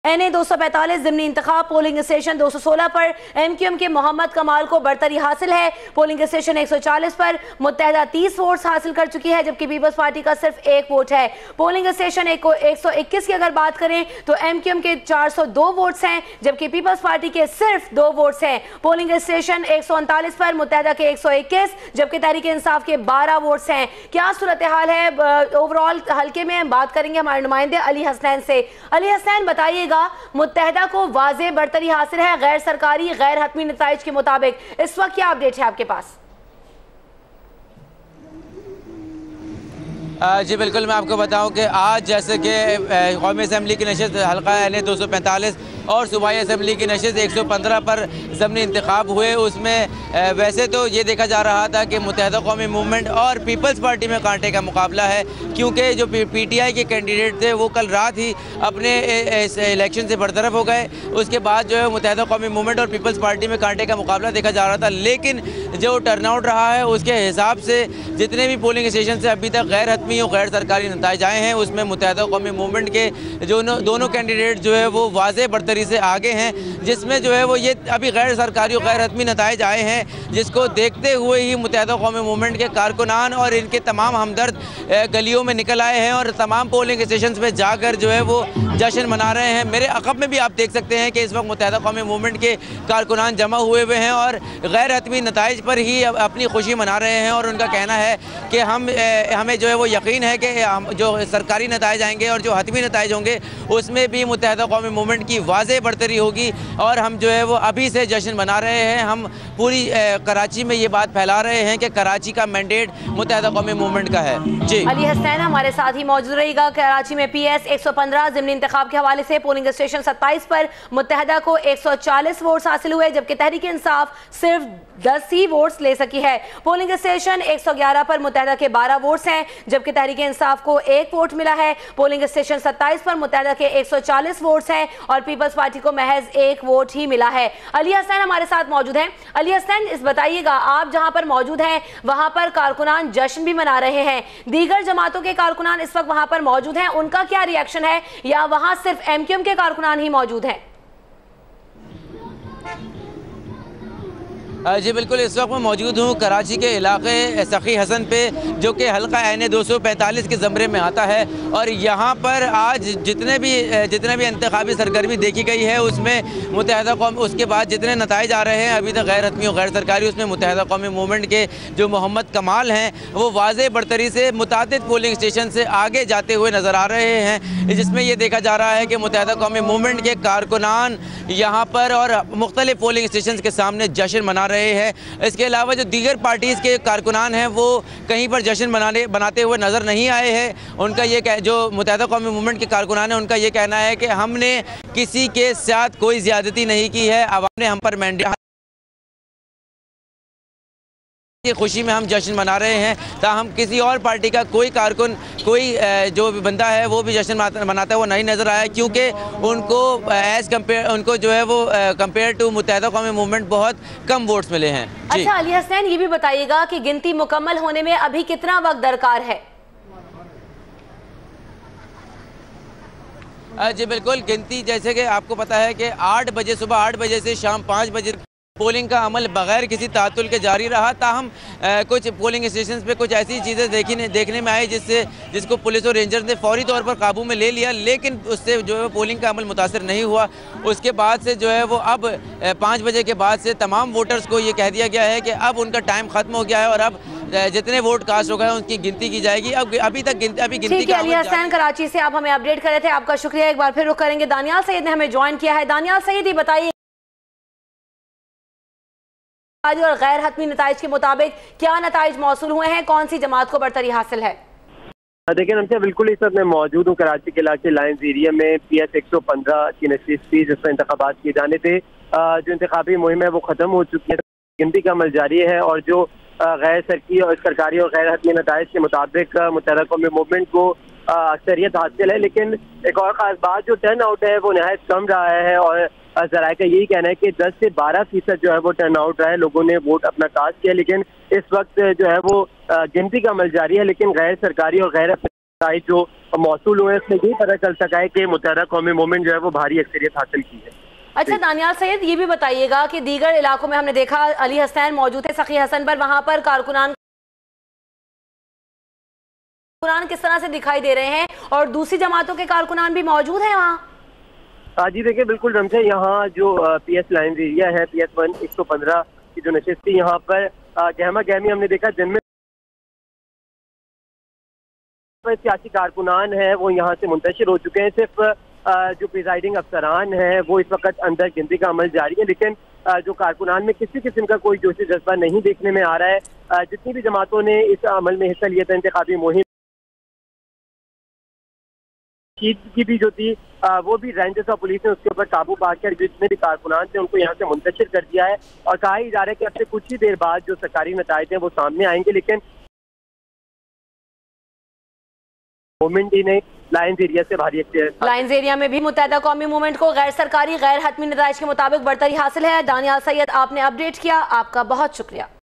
NA 245 ज़िमनी इंतखाब polling station 216 पर MQM के मोहम्मद कमाल को बरतरी हासिल है। पोलिंग स्टेशन 140 पर मुत्तहदा 30 वोट्स हासिल कर चुकी है, जबकि पीपल्स पार्टी का सिर्फ 1 वोट है। पोलिंग स्टेशन 121 की अगर बात करें तो MQM के 402 वोट्स हैं, जबकि पीपल्स पार्टी के सिर्फ 2 वोट्स हैं। पोलिंग स्टेशन 139 पर मुत्तहदा के 121, जबकि तहरीक इंसाफ के 12 वोट्स हैं। क्या सूरत हाल है ओवरऑल हल्के में? बात करेंगे हमारे नुमाइंदे अली हसनैन से। अली हसनैन, बताइएगा, मुत्तहदा को वाज़ेह बरतरी हासिल है गैर सरकारी गैर हतमी नताइज के मुताबिक। इस वक्त क्या अपडेट है आपके पास? जी बिल्कुल, मैं आपको बताऊं कि आज जैसे कि कौमी असम्बली की नशिस्त हल्का NA 245 और सूबाई असम्बली की नशिस्त 115 पर ज़मीनी इंतखाब हुए, उसमें वैसे तो ये देखा जा रहा था कि मुत्तहदा कौमी मूवमेंट और पीपल्स पार्टी में कांटे का मुकाबला है, क्योंकि जो PTI के कैंडिडेट थे वो कल रात ही अपने इस इलेक्शन से बरतरफ हो गए। उसके बाद जो है मुत्तहदा कौमी मूवमेंट और पीपल्स पार्टी में कांटे का मुकाबला देखा जा रहा था, लेकिन जो टर्नआउट रहा है उसके हिसाब से जितने भी पोलिंग स्टेशन से अभी तक गैर हतमी और गैर सरकारी नताइज आए हैं, उसमें मुत्तहदा कौमी मूवमेंट के जो दोनों कैंडिडेट जो है वो वाज़ेह बरतरी से आगे हैं, जिसमें जो है वो ये अभी गैर सरकारी और गैर हतमी नताइज आए हैं, जिसको देखते हुए ही मुत्तहदा कौमी मूवमेंट के कारकुनान और इनके तमाम हमदर्द गलियों में निकल आए हैं और तमाम पोलिंग स्टेशन में जाकर जो है वो जश्न मना रहे हैं। मेरे अक़ब में भी आप देख सकते हैं कि इस वक्त मुत्तहदा कौमी मूवमेंट के कारकुनान जमा हुए हुए हैं और गैर हतमी नताइज पर ही अपनी खुशी मना रहे हैं और उनका कहना है कि हमें जो है वो यकीन है कि जो सरकारी नताइज आएंगे और जो हतमी नताइज होंगे उसमें भी मुत्तहदा कौमी मूवमेंट की वाज़ेह बरतरी होगी और हम जो है वो अभी से जश्न मना रहे हैं। हम पूरी कराची में ये बात फैला रहे हैं कि कराची का मैंडेट मुत्तहदा कौमी मूवमेंट का है। जी, अली हसनैन हमारे साथ ही मौजूद रहेगा। कराची में PS 115 ज़िमनी इंतखाब के हवाले से पोलिंग स्टेशन 27 पर मुत्तहदा को 140 वोट्स हासिल हुए, जबकि तहरीक इंसाफ सिर्फ 10 ही वोट्स ले सकी है। पोलिंग स्टेशन 111 पर मुत्तहदा के 12 वोट्स हैं, जबकि तहरीक इंसाफ को 1 वोट मिला है। पोलिंग स्टेशन 27 पर मुत्तहदा के 140 वोट्स हैं और पीपल्स पार्टी को महज 1 वोट ही मिला है। अली हसनैन हमारे साथ मौजूद हैं। अली हसनैन, इस बताइएगा, आप जहां पर मौजूद हैं वहां पर कारकुनान जश्न भी मना रहे हैं, दीगर जमातों के कारकुनान इस वक्त वहां पर मौजूद हैं, उनका क्या रिएक्शन है, या वहां सिर्फ MQM के कारकुनान ही मौजूद हैं? जी बिल्कुल, इस वक्त मैं मौजूद हूँ कराची के इलाके सखी हसन पे, जो कि हल्का NA 245 के ज़मरे में आता है और यहाँ पर आज जितने भी इंतखाबी सरगर्मी देखी गई है उसमें मुत्तहदा कौम, उसके बाद जितने नताइज आ रहे हैं अभी तक गैर हतमी और गैर सरकारी, उसमें मुत्तहदा कौमी मूवमेंट के जो मोहम्मद कमाल हैं वो वाज़ेह बरतरी से मुतादिद पोलिंग स्टेशन से आगे जाते हुए नज़र आ रहे हैं, जिसमें ये देखा जा रहा है कि मुत्तहदा कौमी मूवमेंट के कारकुनान यहाँ पर और मुख्तलिफ पोलिंग स्टेशन के सामने जश्न मना रहे हैं। इसके अलावा जो दीगर पार्टीज़ के कारकुनान हैं वो कहीं पर जश्न बनाते हुए नज़र नहीं आए हैं। उनका ये जो मुत्तहदा कौमी मूवमेंट के कारकुनान है उनका ये कहना है कि हमने किसी के साथ कोई ज़्यादती नहीं की है, अवाम ने हम पर मैंडेट, ये खुशी में हम जश्न मना रहे हैं, ताहम किसी और पार्टी का कोई कारकुन, कोई जो भी बंदा है वो भी जश्न मनाता हुआ नहीं नज़र आया, क्योंकि उनको उनको जो है वो कंपेयर टू मुत्तहदा कौमी मूवमेंट बहुत कम वोट्स मिले हैं। अच्छा अली हसनैन, ये भी बताइएगा कि गिनती मुकम्मल होने में अभी कितना वक्त दरकार है? जी बिल्कुल, गिनती जैसे कि आपको पता है कि 8 बजे, सुबह 8 बजे से शाम 5 बजे पोलिंग का अमल बगैर किसी तातुल के जारी रहा। ताहम कुछ पोलिंग स्टेशन पे कुछ ऐसी चीज़ें देखने में आई जिसको पुलिस और रेंजर्स ने फौरी तौर पर काबू में ले लिया, लेकिन उससे जो है पोलिंग का अमल मुतासर नहीं हुआ। उसके बाद से जो है वो अब 5 बजे के बाद से तमाम वोटर्स को ये कह दिया गया है कि अब उनका टाइम ख़त्म हो गया है और अब जितने वोट कास्ट हो गए उनकी गिनती की जाएगी। अभी गिनती का अली हसनैन कराची से आप हमें अपडेट कर रहे थे, आपका शुक्रिया। एक बार फिर रुख करेंगे, दानियाल सईद ने हमें ज्वाइन किया है। दानियाल सईद, ये बताइए और गैर हतमी नताइज के मुताबिक क्या नताइज मौसूल हुए हैं, कौन सी जमात को बरतरी हासिल है? देखिए हमसे बिल्कुल इस वक्त मैं मौजूद हूँ कराची के इलाके लाइन्स एरिया में। PS 115 की नशिस्त थी जिसमें इंतखाबात किए जाने थे। जो इंतखाबी मुहिम है वो ख़त्म हो चुकी है, गिनती का अमल जारी है और जो गैर सरकारी और गैर हतमी नताइज के मुताबिक मुत्तहदा कौमी मूवमेंट को अक्सरियत हासिल है, लेकिन एक और ख़ास बात, जो टर्न आउट है वो नहायत कम रहा है और ज़राए का यही कहना है कि 10 से 12% जो है वो टर्न आउट रहा है, लोगों ने वोट अपना कास्ट किया, लेकिन इस वक्त जो है वो गिनती का अमल जारी है, लेकिन गैर सरकारी और गैर नताइज जो मौसूल हुए उसमें यही पता चल सका है कि मुत्तहदा कौमी मूवमेंट जो है वो भारी अक्सरियत हासिल की है। अच्छा दानियाल सैयद, ये भी बताइएगा कि दीगर इलाकों में हमने देखा अली हसनैन मौजूद है सखी हसन पर, वहां पर कारकुनान किस तरह से दिखाई दे रहे हैं और दूसरी जमातों के कारकुनान भी मौजूद हैं वहाँ? जी देखिए बिल्कुल रमशा, यहाँ जो PS लाइन्स एरिया है, PS1 115 की जो नशिस्त थी, यहाँ पर गहमा गहमी हमने देखा जिनमें सियासी कारकुनान है वो यहाँ से मुंतशिर हो चुके हैं। सिर्फ जो प्रिजाइडिंग अफसरान है वो इस वक्त अंदर गिनती का अमल जारी है, लेकिन जो कारकुनान में किसी किस्म का कोई जोशी जज्बा नहीं देखने में आ रहा है। जितनी भी जमातों ने इस अमल में हिस्सा लिया था इंतखाबी मुहिम की भी जो थी वो भी रेंजर्स और पुलिस ने उसके ऊपर काबू पाकर जितने भी कारकुनान थे उनको यहाँ से मुंतशिर कर दिया है और कहा ही जा रहा है कि अब से कुछ ही देर बाद जो सरकारी नताइज हैं वो सामने आएंगे। लेकिन मूवमेंट ही नहीं, लाइन्स एरिया से भारी लाइन्स एरिया में भी मुत्तहदा कौमी मूवमेंट को गैर सरकारी गैर हतमी नताइज के मुताबिक बढ़तरी हासिल है। दानियाल सैयद आपने अपडेट किया, आपका बहुत शुक्रिया।